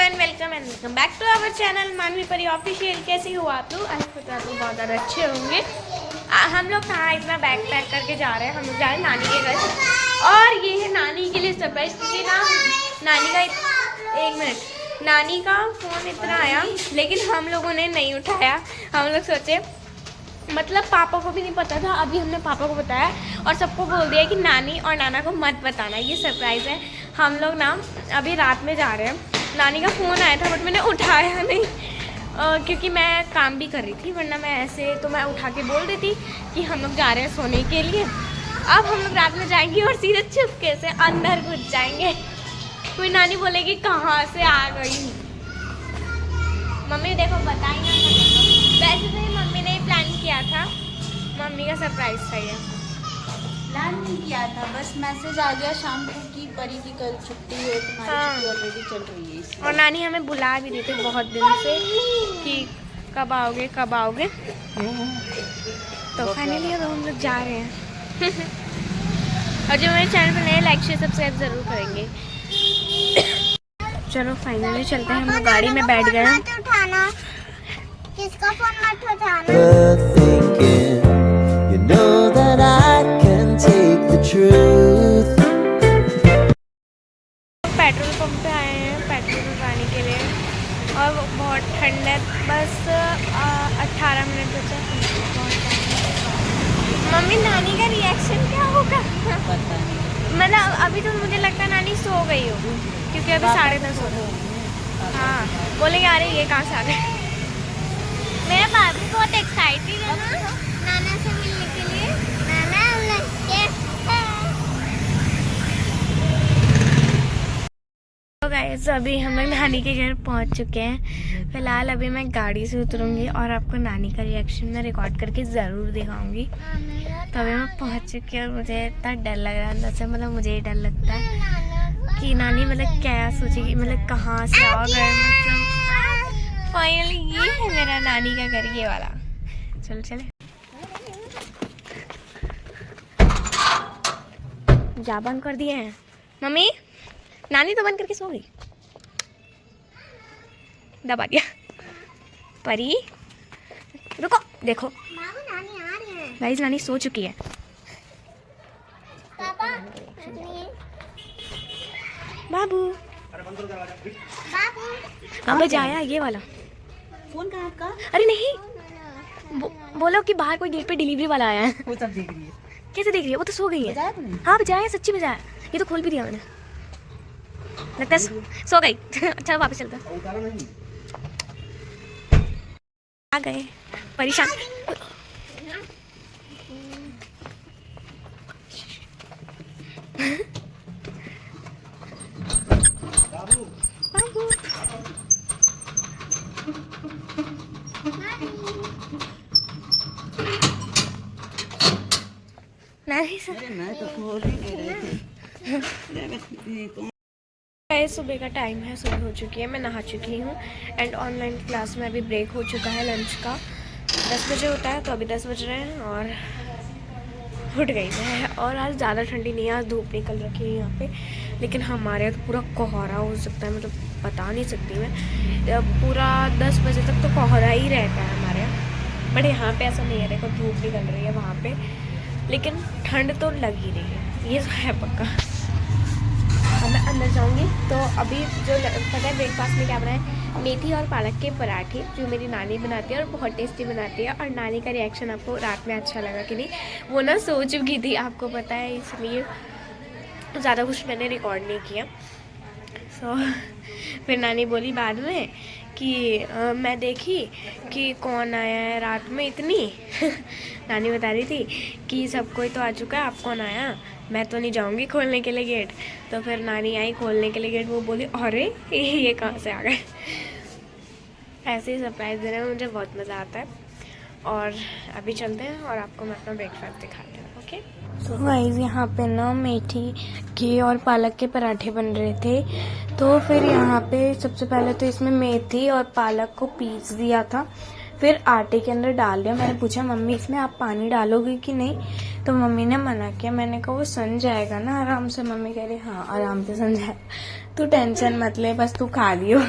Everyone, welcome and welcome back to our channel Manvi Pari official. कैसे हो आप लोग? आई होप आप लोग बहुत ज़्यादा अच्छे होंगे। हम लोग कहाँ इतना बैग पैक करके जा रहे हैं? हम लोग जा रहे हैं नानी के घर, और ये है नानी के लिए सरप्राइज। क्योंकि ना नानी का एक मिनट नानी का फ़ोन इतना आया, लेकिन हम लोगों ने नहीं उठाया। हम लोग सोचे, मतलब पापा को भी नहीं पता था। अभी हमने पापा को बताया और सबको बोल दिया कि नानी और नाना को मत बताना, ये सरप्राइज़ है। हम लोग ना अभी रात में जा रहे हैं। नानी का फ़ोन आया था बट मैंने उठाया नहीं, क्योंकि मैं काम भी कर रही थी। वरना मैं ऐसे तो मैं उठा के बोल देती कि हम लोग जा रहे हैं सोने के लिए। अब हम लोग रात में जाएंगे और सीधे चुपके से अंदर घुस जाएंगे। कोई नानी बोलेगी कहाँ से आ गई। मम्मी देखो बताई ना, वैसे तो मम्मी ने प्लान किया था, मम्मी का सरप्राइज था ये। प्लान नहीं किया था, बस मैसेज आ गया शाम को कि परी की कल छुट्टी है, तुम्हारी छुट्टी ऑलरेडी चल रही है इसलिए। और नानी हमें बुला भी रही थी बहुत दिन से कि कब आओगे कब आओगे। तो फाइनली अब हम लोग जा रहे हैं। और जो मेरे चैनल पर नए, लाइक शेयर सब्सक्राइब ज़रूर करेंगे। चलो फाइनली चलते हैं। हम लोग गाड़ी में बैठ गए हैं। किसका फोन मत उठाना। पेट्रोल पंप पे आए हैं पेट्रोल भरवाने के लिए, और बहुत ठंड है। बस 18 मिनट बचा। मम्मी नानी का रिएक्शन क्या होगा? पता नहीं। मतलब अभी तो मुझे लगता है नानी सो गई होगी, क्योंकि अभी 10:30 हो गए। हाँ, बोलेंगे अरे ये कहाँ से आ गए। मेरा बाबू बहुत एक्साइटेड है ना नाना से मिलने के लिए। नाना तो गाइस अभी हम लोग नानी के घर पहुंच चुके हैं। फिलहाल अभी मैं गाड़ी से उतरूंगी और आपको नानी का रिएक्शन मैं रिकॉर्ड करके ज़रूर दिखाऊंगी। तो अभी मैं पहुंच चुकी हूँ और मुझे इतना डर लग रहा है अंदर से। मतलब मुझे ही डर लगता है कि नानी मतलब क्या सोचेगी, मतलब कहाँ से आ गए। मतलब फाइनली ये है मेरा नानी का घर, ये वाला। चलो चले। जा बंद कर दिए हैं मम्मी। नानी तो बंद करके सो गई। दबा दिया। परी रुको, देखो नानी आ रही है। गाइस नानी सो चुकी है। पापा बाबू बाबू कहाँ पे जाया? ये वाला फोन कहाँ आपका? अरे नहीं, बोलो कि बाहर कोई गेट पे डिलीवरी वाला आया है। वो सब देख रही है। कैसे देख रही है? वो तो सो गई है। बजाया तुमने? हाँ बजाया, सच्ची बजाया। ये तो खोल भी दिया मैंने। लगता है सो गई। अच्छा वापस चलता। आ गए परेशान। नहीं सर, मैं तो खोल ही नहीं रही थी। सुबह का टाइम है, सुबह हो चुकी है, मैं नहा चुकी हूँ। एंड ऑनलाइन क्लास में अभी ब्रेक हो चुका है लंच का। 10 बजे होता है, तो अभी 10 बज रहे हैं और उठ गई मैं। और आज ज़्यादा ठंडी नहीं है, आज धूप निकल रखी है यहाँ पे। लेकिन हमारे यहाँ तो पूरा कोहरा हो सकता है, मतलब बता नहीं सकती मैं। पूरा 10 बजे तक तो कोहरा ही रहता है हमारे यहाँ। बट यहाँ पे ऐसा नहीं है, देखो धूप निकल रही है वहाँ पे, लेकिन ठंड तो लग ही रही है, ये तो है पक्का। अब मैं अंदर जाऊंगी। तो अभी जो पता है ब्रेकफास्ट में क्या बनाया, मेथी और पालक के पराठे, जो मेरी नानी बनाती है और बहुत टेस्टी बनाती है। और नानी का रिएक्शन आपको रात में अच्छा लगा कि नहीं? वो ना सो चुकी थी, आपको पता है, इसलिए ज़्यादा कुछ मैंने रिकॉर्ड नहीं किया। सो फिर नानी बोली बाद में कि मैं देखी कि कौन आया है रात में इतनी। नानी बता रही थी कि सब कोई तो आ चुका है, आप कौन आया? मैं तो नहीं जाऊंगी खोलने के लिए गेट। तो फिर नानी आई खोलने के लिए गेट। वो बोली अरे ये कहाँ से आ गए। ऐसे ही सरप्राइज़ देने में मुझे बहुत मज़ा आता है। और अभी चलते हैं और आपको मैं अपना ब्रेकफास्ट दिखाती हूँ। ओके सो गाइस, यहाँ पे ना मेथी घी और पालक के पराठे बन रहे थे। तो फिर यहाँ पे सबसे पहले तो इसमें मेथी और पालक को पीस दिया था, फिर आटे के अंदर डाल दिया। मैंने पूछा मम्मी इसमें आप पानी डालोगे कि नहीं? तो मम्मी ने मना किया। मैंने कहा वो सन जाएगा ना आराम से। मम्मी कह रही हाँ आराम से सन जाएगा। तू टेंशन मत ले, बस तू खा लियो।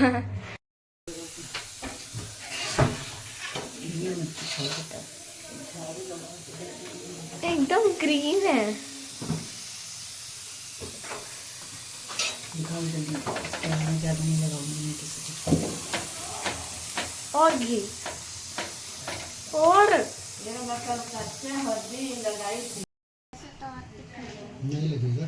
एकदम ग्रीन है। और घी और नहीं लगेगा।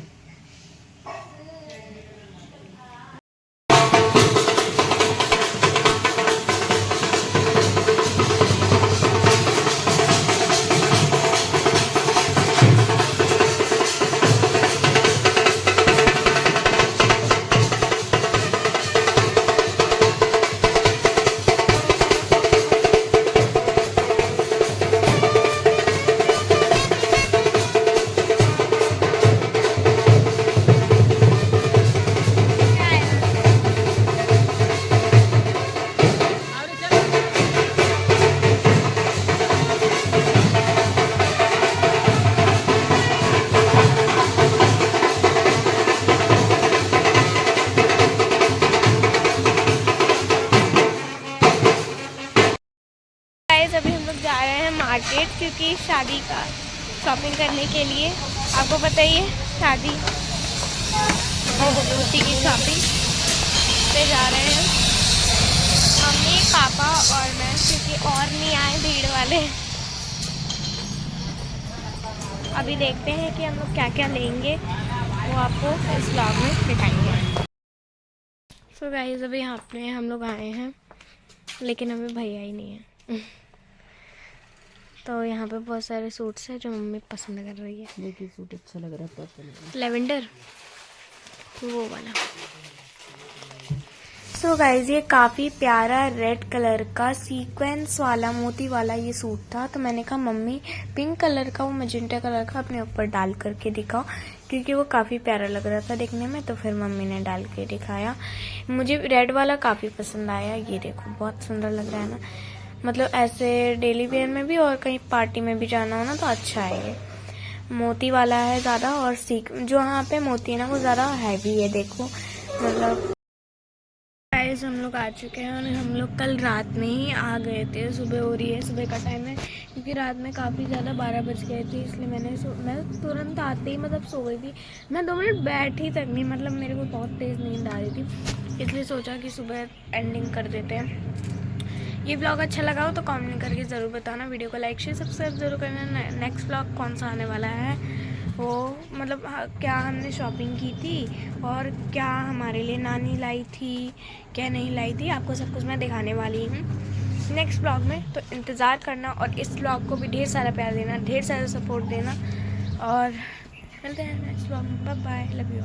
अभी हम लोग जा रहे हैं मार्केट, क्योंकि शादी का शॉपिंग करने के लिए। आपको पता ही है, शादी उसी की शॉपिंग पे जा रहे हैं मम्मी, पापा और मैं, क्योंकि और नहीं आए भीड़ वाले। अभी देखते हैं कि हम लोग क्या क्या लेंगे, वो आपको इस व्लॉग में दिखाएंगे। सो गाइस, अभी यहाँ पे हम लोग आए हैं, लेकिन अभी भैया ही नहीं है। तो यहाँ पे बहुत सारे सूट्स हैं जो मम्मी पसंद कर रही है। देखिए सूट अच्छा लग रहा है, लेवेंडर वो वाला। सो गाइज, ये काफ़ी प्यारा रेड कलर का सीक्वेंस वाला मोती वाला ये सूट था। तो मैंने कहा मम्मी पिंक कलर का, वो मैजेंटा कलर का अपने ऊपर डाल करके दिखाओ, क्योंकि वो काफ़ी प्यारा लग रहा था देखने में। तो फिर मम्मी ने डाल के दिखाया। मुझे रेड वाला काफ़ी पसंद आया। ये देखो बहुत सुंदर लग रहा है ना, मतलब ऐसे डेली वेयर में भी और कहीं पार्टी में भी जाना हो ना तो अच्छा है। ये मोती वाला है ज़्यादा, और सीक जो यहाँ पे मोती है ना वो ज़्यादा हैवी है। देखो मतलब गाइस, हम लोग आ चुके हैं और हम लोग कल रात में ही आ गए थे। सुबह हो रही है, सुबह का टाइम है, क्योंकि रात में काफ़ी ज़्यादा 12 बज गए थे, इसलिए मैं तुरंत आते ही मतलब सो गई थी। मैं 2 मिनट बैठी तक नहीं, मतलब मेरे को बहुत तेज़ नींद आ रही थी, इसलिए सोचा कि सुबह एंडिंग कर देते हैं। ये व्लॉग अच्छा लगा हो तो कमेंट करके ज़रूर बताना। वीडियो को लाइक शेयर सब्सक्राइब जरूर करना। नेक्स्ट व्लॉग कौन सा आने वाला है, वो मतलब क्या हमने शॉपिंग की थी और क्या हमारे लिए नानी लाई थी, क्या नहीं लाई थी, आपको सब कुछ मैं दिखाने वाली हूँ नेक्स्ट व्लॉग में। तो इंतज़ार करना और इस व्लॉग को भी ढेर सारा प्यार देना, ढेर सारा सपोर्ट देना, और मिलते हैं नेक्स्ट व्लॉग में। Bye bye, love you.